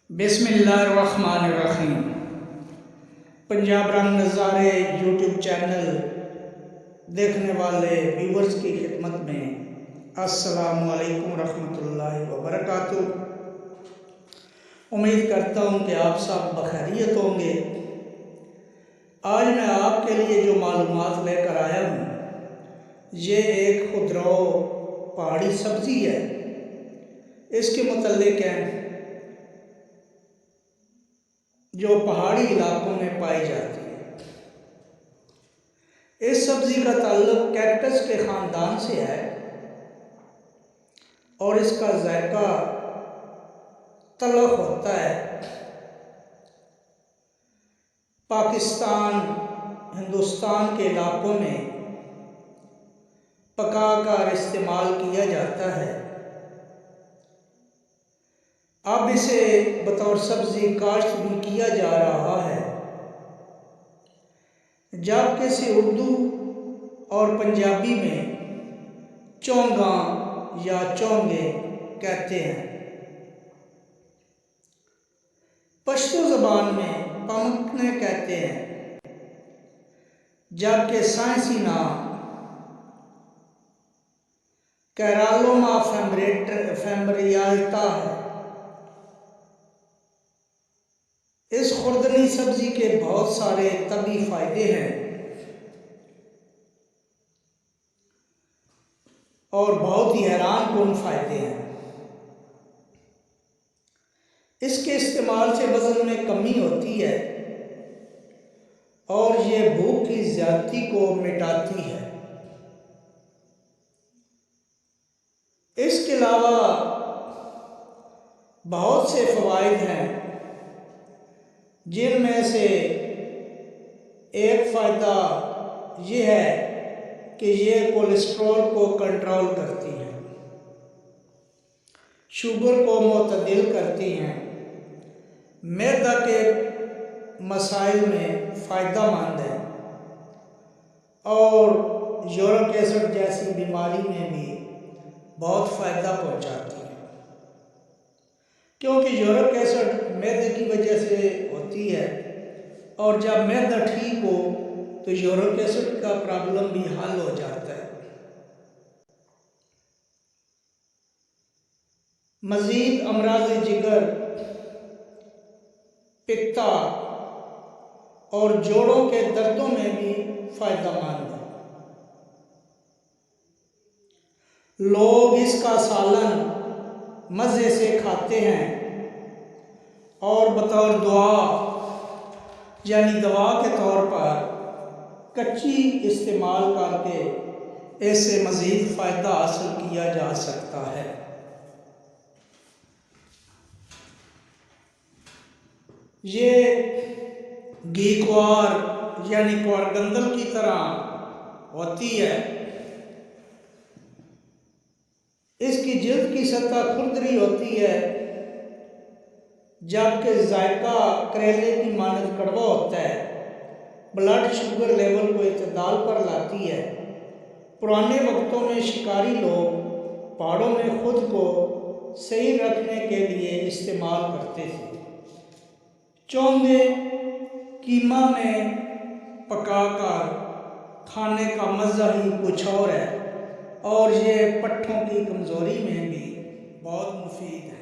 بسم اللہ الرحمن الرحیم۔ پنجاب رنگ نظارے یوٹیوب چینل دیکھنے والے ویورز کی خدمت میں السلام علیکم ورحمۃ اللہ وبرکاتہ۔ امید کرتا ہوں کہ آپ سب بخیریت ہوں گے۔ آج میں آپ کے لیے جو معلومات لے کر آیا ہوں یہ ایک خودرو پہاڑی سبزی ہے۔ اس کے متعلق ہے جو پہاڑی علاقوں میں پائی جاتی ہے۔ اس سبزی کا تعلق کیکٹس کے خاندان سے ہے اور اس کا ذائقہ تلخ ہوتا ہے۔ پاکستان، ہندوستان کے علاقوں میں پکا کر استعمال کیا جاتا ہے۔ اب اسے بطور سبزی کاشت بھی کیا جا رہا ہے، جبکہ اسے اردو اور پنجابی میں چونگاں یا چونگے کہتے ہیں۔ پشتو زبان میں پمکنے کہتے ہیں، جبکہ سائنسی نام کیرالوما فیمبریاتا ہے۔ اس خوردنی سبزی کے بہت سارے طبی فائدے ہیں اور بہت ہی حیران کن فائدے ہیں۔ اس کے استعمال سے وزن میں کمی ہوتی ہے اور یہ بھوک کی زیادتی کو مٹاتی ہے۔ اس کے علاوہ بہت سے فوائد ہیں، جن میں سے ایک فائدہ یہ ہے کہ یہ کولیسٹرول کو کنٹرول کرتی ہیں، شوگر کو معتدل کرتی ہیں، معدہ کے مسائل میں فائدہ مند ہے اور یورک ایسڈ جیسی بیماری میں بھی بہت فائدہ پہنچاتی ہے، کیونکہ یورک ایسڈ معدے کی وجہ سے ہوتی ہے اور جب معدہ ٹھیک ہو تو یورک ایسڈ کا پرابلم بھی حل ہو جاتا ہے۔ مزید امراض جگر، پتا اور جوڑوں کے دردوں میں بھی فائدہ مند ہے۔ لوگ اس کا سالن مزے سے کھاتے ہیں اور بطور دعا یعنی دوا کے طور پر کچی استعمال کر کے اس سے مزید فائدہ حاصل کیا جا سکتا ہے۔ یہ گھیکوار یعنی کوارگندل کی طرح ہوتی ہے۔ اس کی جلد کی سطح کھردری ہوتی ہے، جبکہ ذائقہ کریلے کی مانند کڑوا ہوتا ہے۔ بلڈ شوگر لیول کو اعتدال پر لاتی ہے۔ پرانے وقتوں میں شکاری لوگ پہاڑوں میں خود کو صحیح رکھنے کے لیے استعمال کرتے تھے۔ چونگے کیما میں پکا کر کھانے کا مزہ ہی کچھ اور ہے اور یہ پٹھوں کی کمزوری میں بھی بہت مفید ہے۔